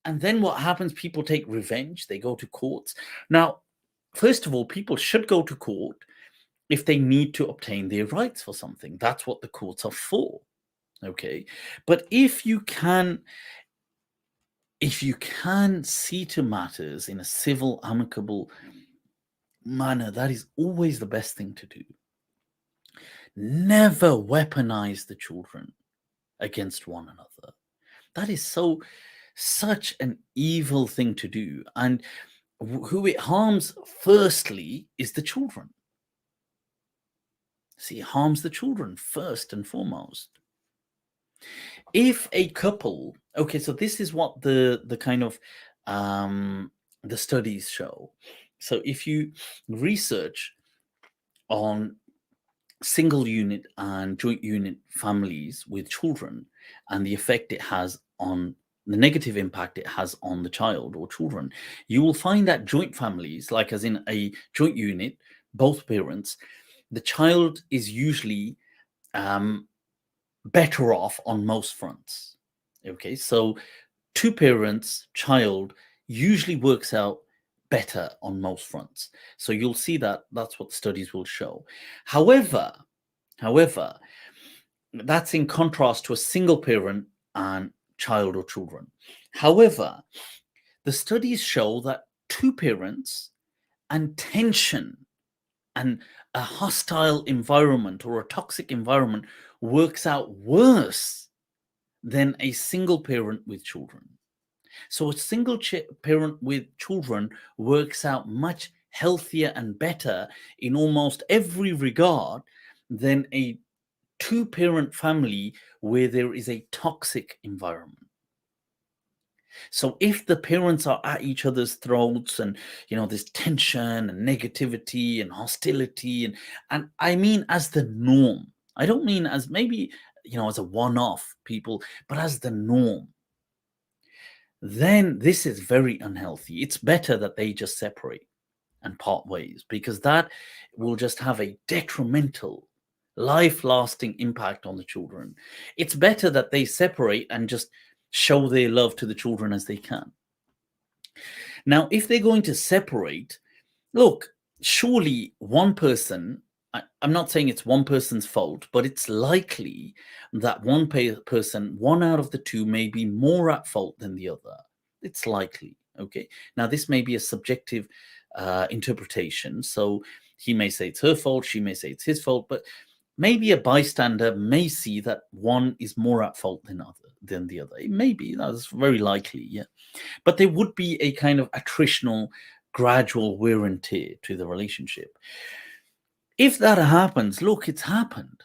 And then what happens? People take revenge. They go to courts. Now, first of all, people should go to court if they need to obtain their rights for something. That's what the courts are for. Okay. But if you can see to matters in a civil, amicable manner, that is always the best thing to do. Never weaponize the children against one another. That is such an evil thing to do. And who it harms firstly is the children. See, it harms the children first and foremost. If a couple, okay, so this is what the kind of the studies show. So if you research on single unit and joint unit families with children and the effect it has on the negative impact it has on the child or children, you will find that joint families, like as in a joint unit, both parents, the child is usually better off on most fronts. Okay, so two parents, child usually works out better on most fronts. So you'll see that that's what studies will show. However, that's in contrast to a single parent and child or children. However, the studies show that two parents and tension and a hostile environment or a toxic environment works out worse than a single parent with children. So a single parent with children works out much healthier and better in almost every regard than a two-parent family where there is a toxic environment. So if the parents are at each other's throats and there's tension and negativity and hostility and I mean as the norm. I don't mean as maybe as a one-off people, but as the norm. Then this is very unhealthy. It's better that they just separate and part ways, because that will just have a detrimental, life-lasting impact on the children. It's better that they separate and just show their love to the children as they can. Now, if they're going to separate, look, surely one person, I'm not saying it's one person's fault, but it's likely that one person, one out of the two, may be more at fault than the other. It's likely. Okay. Now, this may be a subjective interpretation. So he may say it's her fault, she may say it's his fault, but maybe a bystander may see that one is more at fault than the other. It may be. That's very likely. Yeah. But there would be a kind of attritional, gradual wear and tear to the relationship. If that happens, look, it's happened.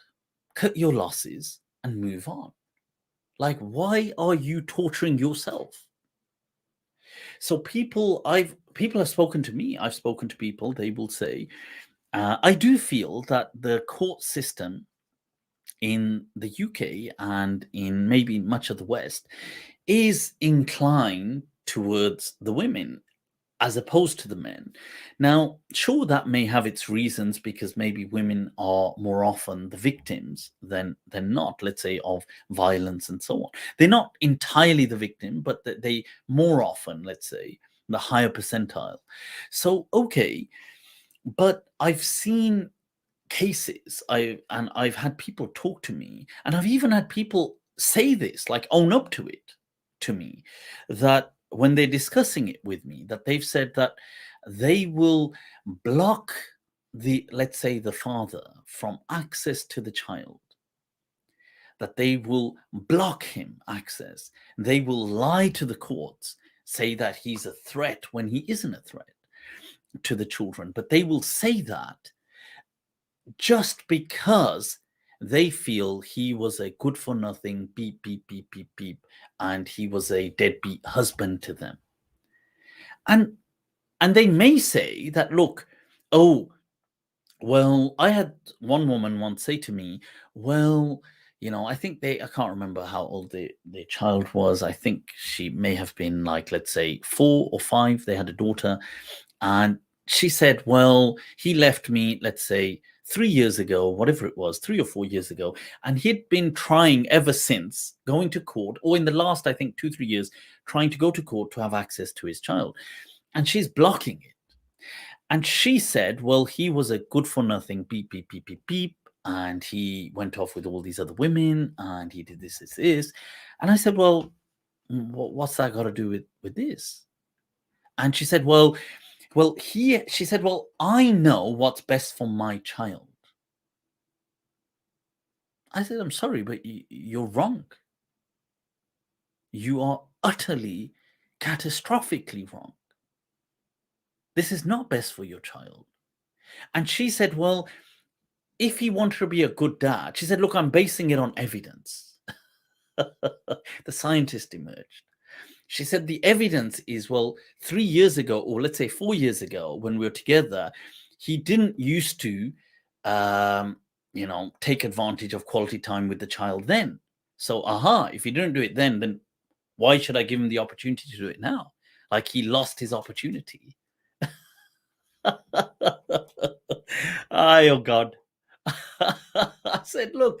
Cut your losses and move on. Like, why are you torturing yourself? So people have spoken to me. I've spoken to people. They will say, I do feel that the court system in the UK and in maybe much of the West is inclined towards the women as opposed to the men. Now, sure, that may have its reasons, because maybe women are more often the victims than not, let's say, of violence and so on. They're not entirely the victim, but they more often, let's say, the higher percentile. So, okay, but I've seen cases, I've had people talk to me, and I've even had people say this, like own up to it to me, that when they're discussing it with me, that they've said that they will block let's say the father from access to the child, that they will block him access. They will lie to the courts, say that he's a threat when he isn't a threat to the children, but they will say that just because they feel he was a good for nothing, beep, beep, beep, beep, beep, and he was a deadbeat husband to them. And they may say that, look, oh, well, I had one woman once say to me, well, I think I can't remember how old their child was. I think she may have been like, let's say 4 or 5. They had a daughter. And she said, well, he left me, let's say 3 years ago, whatever it was, 3 or 4 years ago, and he'd been trying ever since going to court, or in the last, I think, 2, 3 years, trying to go to court to have access to his child. And she's blocking it. And she said, well, he was a good for nothing, beep, beep, beep, beep, beep. And he went off with all these other women and he did this, this, this. And I said, well, what's that got to do with this? And she said, she said, well, I know what's best for my child. I said, I'm sorry, but you're wrong. You are utterly, catastrophically wrong. This is not best for your child. And she said, well, if he wanted to be a good dad, she said, look, I'm basing it on evidence. The scientist emerged. She said the evidence is, well, 3 years ago, or let's say 4 years ago, when we were together, he didn't used to, take advantage of quality time with the child then. So, if he didn't do it then why should I give him the opportunity to do it now? Like he lost his opportunity. Oh God. I said, look,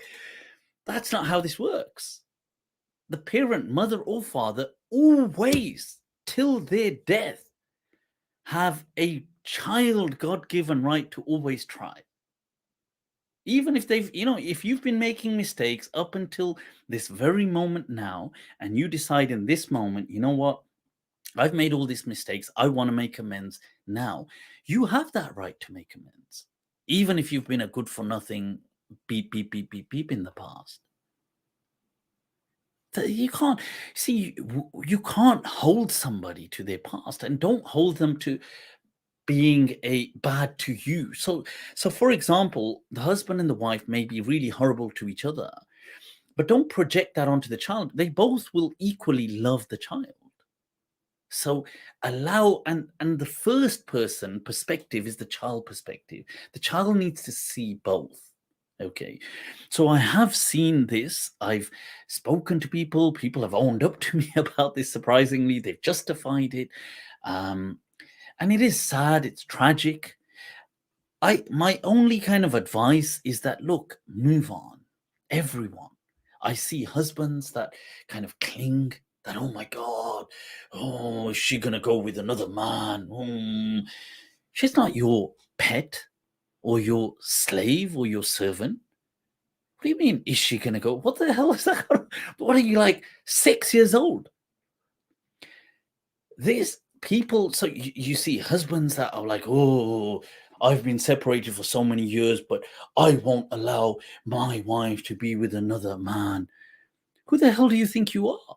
that's not how this works. The parent, mother or father, always, till their death, have a child God-given right to always try. Even if if you've been making mistakes up until this very moment now, and you decide in this moment, you know what, I've made all these mistakes, I want to make amends now, you have that right to make amends. Even if you've been a good for nothing beep, beep, beep, beep, beep in the past. You can't see, you can't hold somebody to their past, and don't hold them to being a bad to you. So for example, the husband and the wife may be really horrible to each other, but don't project that onto the child. They both will equally love the child. So allow, and the first person perspective is the child perspective. The child needs to see both. Okay, so I have seen this. I've spoken to people. People have owned up to me about this. Surprisingly, they've justified it, and it is sad. It's tragic. My only kind of advice is that, look, move on. Everyone. I see husbands that kind of cling. That, oh my God, oh, is she gonna go with another man? She's not your pet or your slave or your servant. What do you mean, is she going to go? What the hell is that? What are you, like 6 years old? These people, so you see husbands that are like, oh, I've been separated for so many years, but I won't allow my wife to be with another man. Who the hell do you think you are?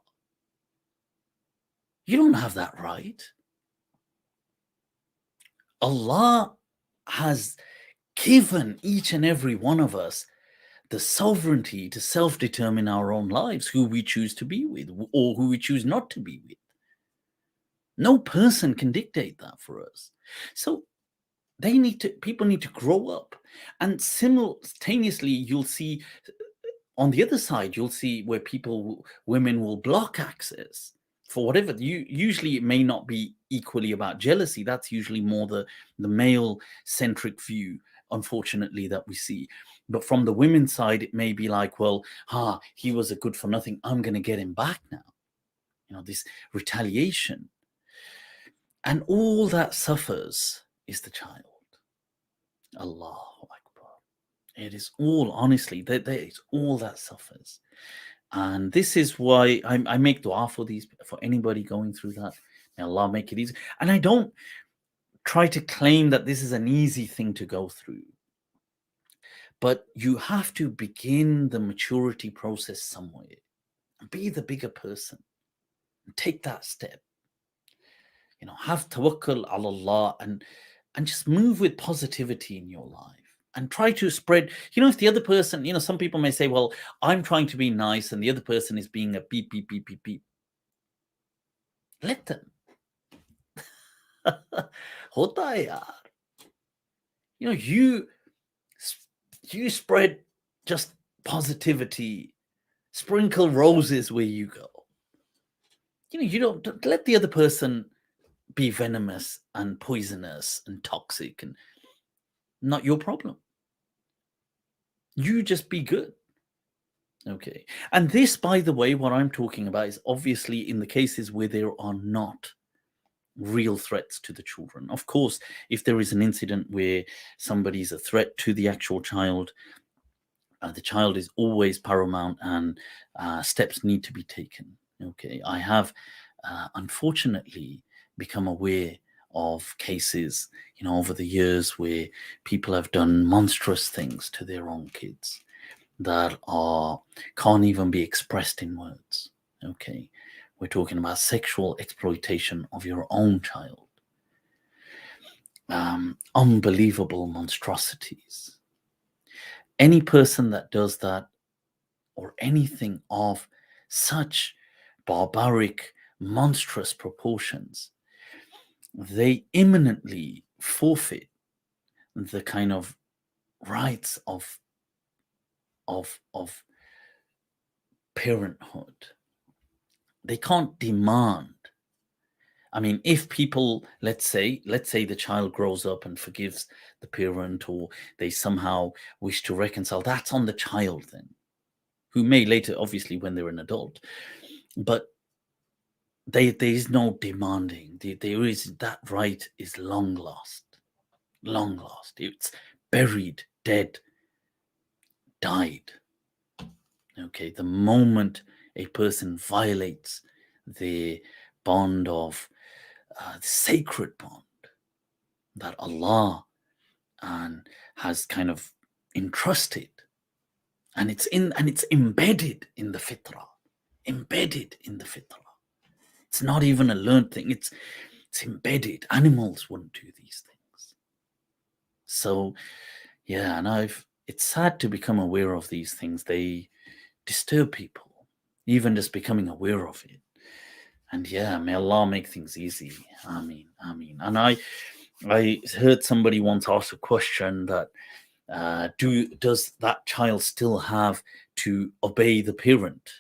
You don't have that right. Allah has given each and every one of us the sovereignty to self-determine our own lives, who we choose to be with or who we choose not to be with. No person can dictate that for us. So people need to grow up. And simultaneously, you'll see on the other side, you'll see where women will block access for whatever. Usually it may not be equally about jealousy. That's usually more the male-centric view, unfortunately, that we see. But from the women's side, it may be like, well, he was a good for nothing, I'm going to get him back now. This retaliation. And all that suffers is the child. Allahu Akbar. It is all, honestly, that is all that suffers. And this is why I make dua for anybody going through that. May Allah make it easy. And I don't try to claim that this is an easy thing to go through. But you have to begin the maturity process somewhere. Be the bigger person. Take that step. Have tawakkul ala Allah and just move with positivity in your life. And try to spread, if the other person, some people may say, well, I'm trying to be nice and the other person is being a beep, beep, beep, beep, beep. Let them. Hota hai yaar. You spread just positivity, sprinkle roses where you go. You don't let the other person be venomous and poisonous and toxic and not your problem. You just be good. Okay. And this, by the way, what I'm talking about is obviously in the cases where there are not real threats to the children. Of course, if there is an incident where somebody's a threat to the actual child, the child is always paramount and steps need to be taken. Okay. I have unfortunately become aware of cases, over the years where people have done monstrous things to their own kids that can't even be expressed in words. Okay, we're talking about sexual exploitation of your own child, unbelievable monstrosities. Any person that does that or anything of such barbaric, monstrous proportions, they imminently forfeit the kind of rights of parenthood. They can't demand. I mean, if people, let's say the child grows up and forgives the parent, or they somehow wish to reconcile, that's on the child then, who may later, obviously, when they're an adult, but there is no demanding. There is, that right is long lost, long lost. It's buried, dead, died. Okay, the moment a person violates the bond of the sacred bond that Allah and has kind of entrusted, and it's embedded in the fitrah, embedded in the fitrah. It's not even a learned thing. It's embedded. Animals wouldn't do these things. So yeah, and it's sad to become aware of these things. They disturb people, even just becoming aware of it. And yeah, may Allah make things easy. Ameen, ameen. And I heard somebody once ask a question that does that child still have to obey the parent?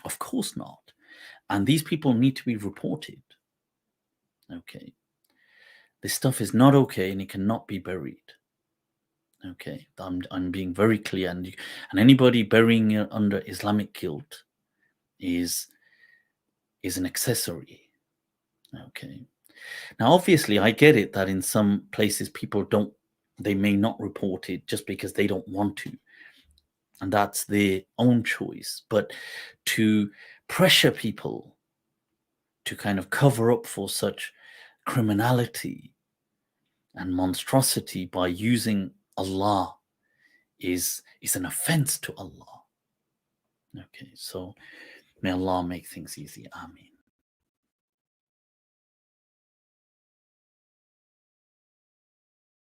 Of course not. And these people need to be reported. Okay. This stuff is not okay and it cannot be buried. Okay. I'm being very clear. And anybody burying it under Islamic guilt is an accessory. Okay. Now, obviously, I get it that in some places people they may not report it just because they don't want to. And that's their own choice. But to pressure people to kind of cover up for such criminality and monstrosity by using Allah is an offense to Allah. Okay, so may Allah make things easy. Ameen.